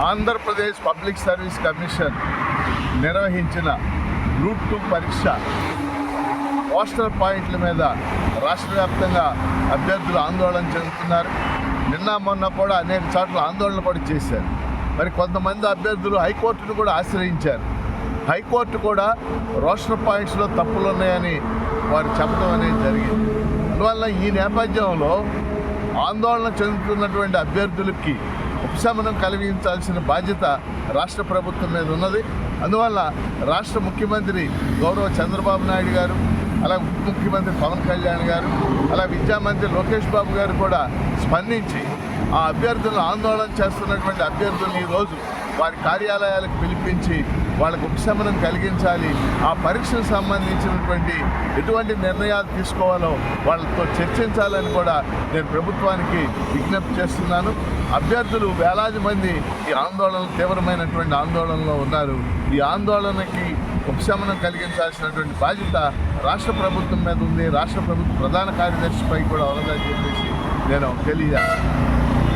Andhra Pradesh public service commission నిర్వహించిన group 2 పరీక్ష postal పాయింట్ల మీద రాష్ట్ర వ్యాప్తంగా అభ్యర్థులు ఆందోళన చెందుతున్నారు. నిన్న మొన్న కూడా అనేక చోట్ల ఆందోళన కూడా చేశారు. మరి కొంతమంది అభ్యర్థులు హైకోర్టును కూడా ఆశ్రయించారు. హైకోర్టు కూడా రోస్టర్ పాయింట్స్లో తప్పులు ఉన్నాయని వారు చెప్పడం అనేది జరిగింది. అందువల్ల ఈ నేపథ్యంలో ఆందోళన చెందుతున్నటువంటి అభ్యర్థులకి ఉపశమనం కలిగించాల్సిన బాధ్యత రాష్ట్ర ప్రభుత్వం మీద ఉన్నది. అందువల్ల రాష్ట్ర ముఖ్యమంత్రి గౌరవ చంద్రబాబు నాయుడు గారు, అలాగే ఉప ముఖ్యమంత్రి పవన్ కళ్యాణ్ గారు, అలాగే విద్యామంత్రి లోకేష్ బాబు గారు కూడా స్పందించి ఆ అభ్యర్థులను ఆందోళన చేస్తున్నటువంటి అభ్యర్థులను ఈరోజు వారి కార్యాలయాలకు పిలిపించి వాళ్ళకు ఉపశమనం కలిగించాలి. ఆ పరీక్షకు సంబంధించినటువంటి ఎటువంటి నిర్ణయాలు తీసుకోవాలో వాళ్ళతో చర్చించాలని కూడా నేను ప్రభుత్వానికి విజ్ఞప్తి చేస్తున్నాను. అభ్యర్థులు వేలాది మంది ఈ ఆందోళన తీవ్రమైనటువంటి ఆందోళనలో ఉన్నారు. ఈ ఆందోళనకి ఉపశమనం కలిగించాల్సినటువంటి బాధ్యత రాష్ట్ర ప్రభుత్వం మీద ఉంది. రాష్ట్ర ప్రభుత్వ ప్రధాన కార్యదర్శిపై కూడా ఉన్నదని చెప్పేసి నేను తెలియజేస్తాను.